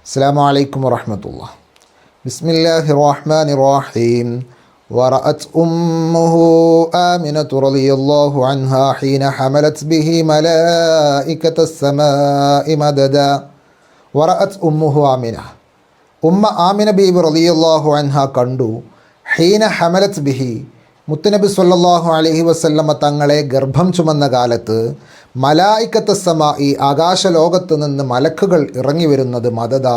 السلام عليكم ورحمة الله. بسم الله الرحمن الرحيم. ورأت أمه آمنة رضي الله عنها حين حملت به ملائكة السماء مددا. ورأت أمه آمنة. ആമിന ബീബി റളിയല്ലാഹു അൻഹ കണ്ടു. ഹീന ഹമലത് ബിഹി, മുത്തുനബി സ്വല്ലല്ലാഹു അലൈഹി വസല്ലമ തങ്ങളെ ഗർഭം ചുമന്ന കാലത്ത് മലായിക്കത്ത് സമായി, ആകാശലോകത്ത് നിന്ന് മലക്കുകൾ ഇറങ്ങി വരുന്നത് മദദ,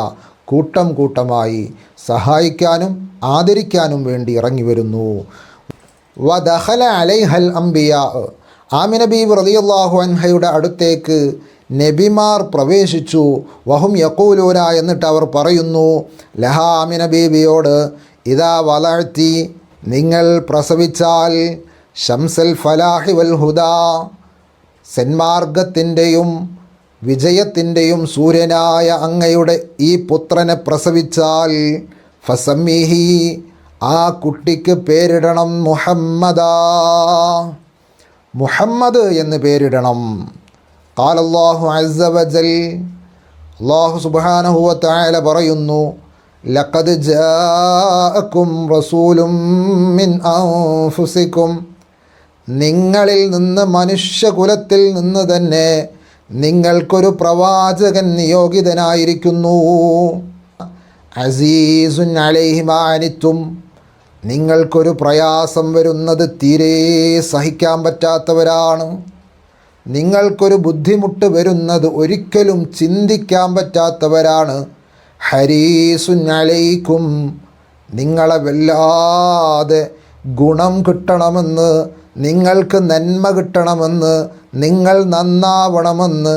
കൂട്ടം കൂട്ടമായി സഹായിക്കാനും ആദരിക്കാനും വേണ്ടി ഇറങ്ങി വരുന്നു. വദഖല അലൈഹൽ അംബിയാ, ആമിന ബീബി റളിയല്ലാഹു അൻഹയുടെ അടുത്തേക്ക് നബിമാർ പ്രവേശിച്ചു. വഹും യഖൂലൂന, എന്നിട്ട് അവർ പറയുന്നു, ലഹ, ആമിന ബീബിയോട്, ഇദാ വളഴ്ത്തി, നിങ്ങൾ പ്രസവിച്ചാൽ, ശംസൽ ഫലാഹി വൽ ഹുദാ, സന്മാർഗത്തിൻ്റെയും വിജയത്തിൻ്റെയും സൂര്യനായ അങ്ങയുടെ ഈ പുത്രനെ പ്രസവിച്ചാൽ, ഫസമ്മിഹി, ആ കുട്ടിക്ക് പേരിടണം മുഹമ്മദാ, മുഹമ്മദ് എന്ന് പേരിടണം. ഖാല അല്ലാഹു അസ്സ വജൽ, അല്ലാഹു സുബ്ഹാനഹു വ തആല പറയുന്നു, ലഖദ് ജാഅക്കും റസൂലും മിൻ അൻഫുസിക്കും, നിങ്ങളിൽ നിന്ന്, മനുഷ്യകുലത്തിൽ നിന്ന് തന്നെ നിങ്ങൾക്കൊരു പ്രവാചകൻ നിയോഗിതനായിരിക്കുന്നു. അസീസുൻ അലൈഹി മാ അനിത്തും, നിങ്ങൾക്കൊരു പ്രയാസം വരുന്നത് തീരെ സഹിക്കാൻ പറ്റാത്തവരാണ്, നിങ്ങൾക്കൊരു ബുദ്ധിമുട്ട് വരുന്നത് ഒരിക്കലും ചിന്തിക്കാൻ പറ്റാത്തവരാണ്. ഹരീസുൻ അലൈക്കും, നിങ്ങളെ വല്ലാതെ ഗുണം കിട്ടണമെന്ന്, നിങ്ങൾക്ക് നന്മ കിട്ടണമെന്ന്, നിങ്ങൾ നന്നാവണമെന്ന്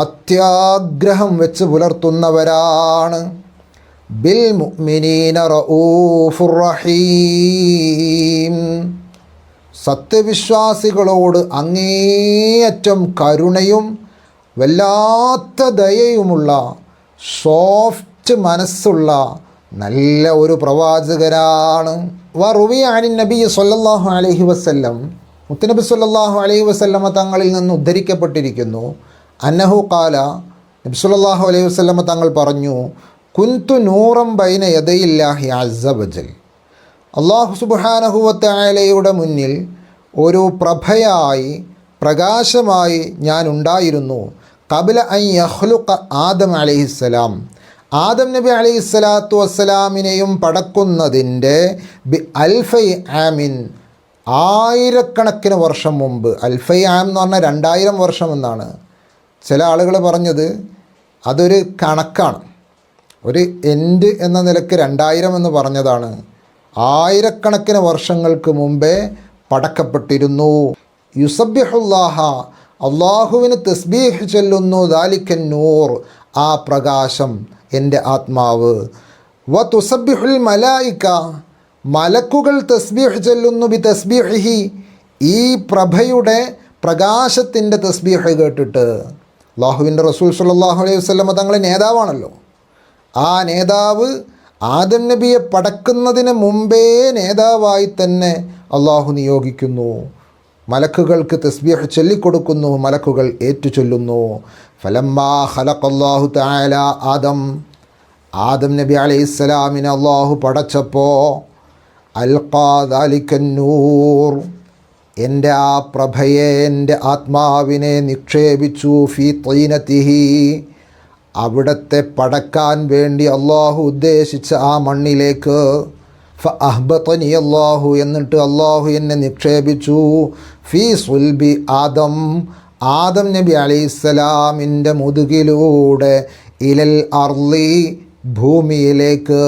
അത്യാഗ്രഹം വെച്ച് പുലർത്തുന്നവരാണ്. ബിൽ മുഅ്മിനീന റഊഫുർ റഹീം, സത്യവിശ്വാസികളോട് അങ്ങേയറ്റം കരുണയും വല്ലാത്ത ദയയുമുള്ള, സോഫ്റ്റ് മനസ്സുള്ള നല്ല ഒരു പ്രവാചകനാണ്. വറുവിയ അനിൻ നബി സല്ലല്ലാഹു അലൈഹി വസല്ലം, മുത്തുനബി സല്ലല്ലാഹു അലൈഹി വസല്ലമ തങ്ങളിൽ നിന്ന് ഉദ്ധരിക്കപ്പെട്ടിരിക്കുന്നു, അന്നഹു ഖാല, നബി സല്ലല്ലാഹു അലൈഹി വസല്ലമ തങ്ങൾ പറഞ്ഞു, കുൻതു നൂറൻ ബൈന യദയില്ലാഹി അസ്സ വജൽ, അല്ലാഹു സുബ്ഹാനഹു വ തആലയുടെ മുന്നിൽ ഒരു പ്രഭയായി, പ്രകാശമായി ഞാൻ ഉണ്ടായിരുന്നു. ഖബ്ല അൻ യഖ്ലുഖ ആദം അലൈഹിസ്സലാം, ആദം നബി അലൈഹിസ്സലാത്തു വസ്സലാമിനെയും പടക്കുന്നതിൻ്റെ ബി അൽഫൈ ആമിൻ, ആയിരക്കണക്കിന് വർഷം മുമ്പ്. അൽഫൈ ആം എന്ന് പറഞ്ഞാൽ 2000 വർഷം എന്നാണ് ചില ആളുകൾ പറഞ്ഞത്. അതൊരു കണക്കാണ്, ഒരു എൻഡ് എന്ന നിലക്ക് 2000 എന്ന് പറഞ്ഞതാണ്. ആയിരക്കണക്കിന് വർഷങ്ങൾക്ക് മുമ്പേ പടക്കപ്പെട്ടിരുന്നു. യുസബ്ബിഹുല്ലാഹ, അള്ളാഹുവിന് തസ്ബീഹ് ചൊല്ലുന്നു. ദാലിക്കൻ നൂർ, ആ പ്രകാശം, എൻ്റെ ആത്മാവ്. വ തുസബ്ബിഹുൽ മലായിക, മലക്കുകൾ തസ്ബീഹ് ചൊല്ലുന്നു. ബി തസ്ബീഹിഹി, ഈ പ്രഭയുടെ പ്രകാശത്തിൻ്റെ തസ്ബീഹ് കേട്ടിട്ട്. അള്ളാഹുവിൻ്റെ റസൂൽ സ്വല്ലല്ലാഹു അലൈഹി വസല്ലമ തങ്ങളെ നേതാവാണല്ലോ. ആ നേതാവ് ആദം നബിയെ പടക്കുന്നതിന് മുമ്പേ നേതാവായി തന്നെ അള്ളാഹു നിയോഗിക്കുന്നു. മലക്കുകൾക്ക് തസ്ബീഹ് ചൊല്ലിക്കൊടുക്കുന്നു, മലക്കുകൾ ഏറ്റുചൊല്ലുന്നു. ഫലമ്മാ ഖലഖല്ലാഹു തആല ആദം, ആദം നബി അലൈഹിസ്സലാമിനെ അള്ളാഹു പടച്ചപ്പോൾ, അൽഖാ ദാലിക്കൻ നൂർ, എൻ്റെ ആ പ്രഭയെ, എൻ്റെ ആത്മാവിനെ നിക്ഷേപിച്ചു. ഫീ തീനതിഹി, അവിടത്തെ പടക്കാൻ വേണ്ടി അള്ളാഹു ഉദ്ദേശിച്ച ആ മണ്ണിലേക്ക്. ഫഅഹ്ബതനി അല്ലാഹു, എന്നിട്ട് അള്ളാഹു എന്നെ നിക്ഷേപിച്ചു. ഫീ സുൽബി ആദം, ആദം നബി അലൈഹിസ്സലാമിൻ്റെ മുതുകിലൂടെ ഇലൽ അർളി, ഭൂമിയിലേക്ക്.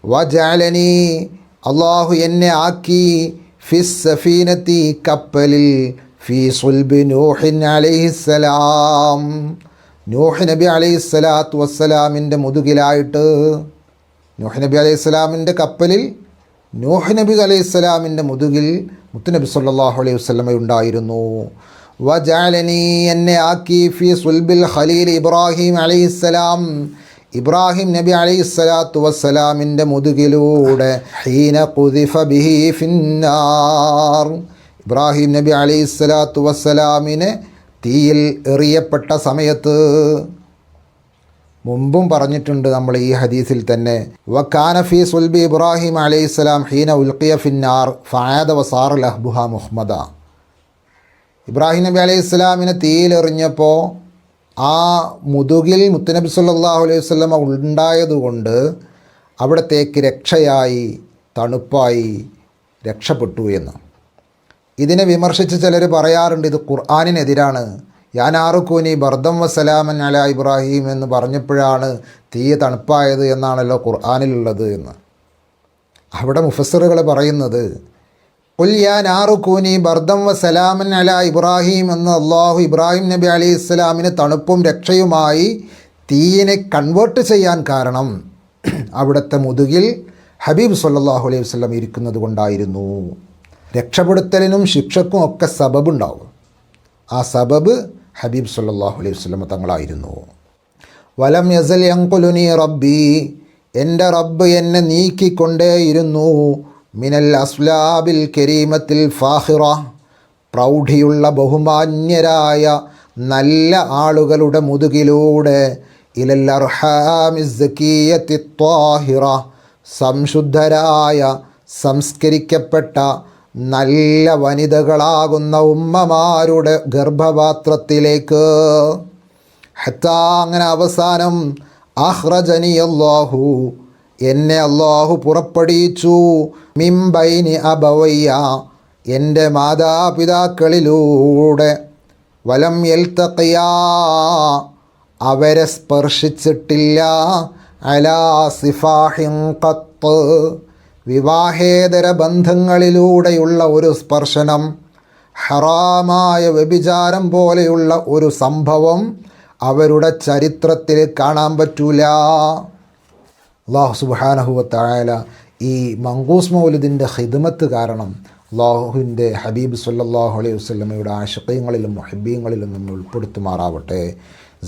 വജഅലനി, അള്ളാഹു എന്നെ ആക്കി. ഫിസ് സഫീനത്തി, കപ്പലിൽ. ഫീ സുൽബി നൂഹിൻ അലൈഹിസ്സലാം, നൂഹ് നബി അലൈഹിസ്സലാത്തു വസ്സലാമിൻ്റെ മുതുകിലായിട്ട്. നൂഹ് നബി അലൈഹിസ്സലാമിൻ്റെ കപ്പലിൽ, നൂഹ് നബി അലൈഹിസ്സലാമിൻ്റെ മുതുകിൽ മുത്തുനബി സല്ലല്ലാഹു അലൈഹി വസല്ലമ ഉണ്ടായിരുന്നു. വജഅലനി, എന്നെ ആക്കി. ഫീ സുൽബിൽ ഖലീൽ ഇബ്രാഹിം അലൈഹിസ്സലാം, ഇബ്രാഹിം നബി അലൈഹിസ്സലാത്തു വസ്സലാമിൻ്റെ മുതുകിലൂടെ. ഹീന ഖുദിഫ ബിഹി ഫിന്നാർ, ഇബ്രാഹിം നബി അലൈഹിസ്സലാത്തു വസ്സലാമിനെ തീയിൽ എറിയപ്പെട്ട സമയത്ത്. മുമ്പും പറഞ്ഞിട്ടുണ്ട് നമ്മൾ ഈ ഹദീസിൽ തന്നെ. വകാന ഫീ സുൽബി ഇബ്രാഹിം അലൈഹിസ്സലാം ഹീന ഉൽഖിയ ഫിന്നാർ ഫആദ വസാറ ലഹ്ബുഹ മുഹമ്മദ. ഇബ്രാഹിം നബി അലൈഹി സ്വലാമിനെ തീയിലെറിഞ്ഞപ്പോൾ ആ മുതുകിൽ മുത്തുനബി സല്ലല്ലാഹു അലൈഹി വസല്ലമ ഉണ്ടായതുകൊണ്ട് അവിടത്തേക്ക് രക്ഷയായി, തണുപ്പായി രക്ഷപ്പെട്ടു എന്ന്. ഇതിനെ വിമർശിച്ച് ചിലർ പറയാറുണ്ട് ഇത് ഖുർആനിനെതിരാണ്. യാനാറുക്കൂനി ബർദം വസലാമൻ അല ഇബ്രാഹിം എന്ന് പറഞ്ഞപ്പോഴാണ് തീ തണുപ്പായത് എന്നാണല്ലോ ഖുർആനിലുള്ളത് എന്ന്. അവിടെ മുഫസ്സിറുകൾ പറയുന്നത് ഖുൽ യാ നാറു കൂനി ബർദം വസലാമൻ അല ഇബ്രാഹിം എന്ന് അള്ളാഹു ഇബ്രാഹിം നബി അലൈഹി ഇസ്ലാമിന് തണുപ്പും രക്ഷയുമായി തീയിനെ കൺവേർട്ട് ചെയ്യാൻ കാരണം അവിടുത്തെ മുതുകിൽ ഹബീബ് സല്ലല്ലാഹു അലൈഹി വസല്ലം ഇരിക്കുന്നത് കൊണ്ടായിരുന്നു. രക്ഷപ്പെടുത്തലിനും ശിക്ഷക്കും ഒക്കെ സബബുണ്ടാവും. ആ സബബ് ഹബീബ് സല്ലല്ലാഹു അലൈഹി വസല്ലം തങ്ങളായിരുന്നു. വലം യസൽ യൻഖുലുനി റബ്ബി, എൻ്റെ റബ്ബ് എന്നെ നീക്കിക്കൊണ്ടേയിരുന്നു. മിനൽ അസ്ലാബിൽ കരീമത്തിൽ ഫാഹിറ, പ്രൗഢിയുള്ള ബഹുമാന്യരായ നല്ല ആളുകളുടെ മുതുകിലൂടെ ഇലൽ അർഹാമി സകിയത്തി ത്വാഹിറ, സംശുദ്ധരായ സംസ്കരിക്കപ്പെട്ട നല്ല വനിതകളാകുന്ന ഉമ്മമാരുടെ ഗർഭപാത്രത്തിലേക്ക്. ഹത്താ, അങ്ങനെ അവസാനം അഖ്റജനി അല്ലാഹു, എന്നെ അല്ലാഹു പുറപ്പെടുവിച്ചു. മിൻ ബൈനി അബവയ്യ, എൻ്റെ മാതാപിതാക്കളിലൂടെ. വലം യൽതഖിയാ, അവരെ സ്പർശിച്ചിട്ടില്ല. അലാ സിഫാഹിൻ ഖത്ത്, വിവാഹേതര ബന്ധങ്ങളിലൂടെയുള്ള ഒരു സ്പർശനം, ഹറാമായ വ്യഭിചാരം പോലെയുള്ള ഒരു സംഭവം അവരുടെ ചരിത്രത്തിൽ കാണാൻ പറ്റൂല. അല്ലാഹു സുബ്ഹാനഹു വ തആല ഈ മങ്കൂസ് മൗലിദിൻ്റെ ഖിദ്മത്ത് കാരണം അല്ലാഹുവിൻ്റെ ഹബീബ് സല്ലല്ലാഹു അലൈഹി വസല്ലമയുടെ ആശിഖീങ്ങളിലും മുഹിബ്ബീങ്ങളിലും നമ്മൾ ഉൾപ്പെടുത്തുമാറാവട്ടെ.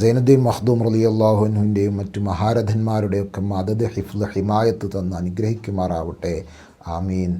സൈനുദ്ദീൻ മഖ്ദൂം റളിയല്ലാഹു അൻഹുവിൻ്റെയും മറ്റു മഹാരഥന്മാരുടെയൊക്കെ മദദ്, ഹിഫ്ള്, ഹിമായത്ത് തന്ന് അനുഗ്രഹിക്കുമാറാവട്ടെ. ആമീൻ.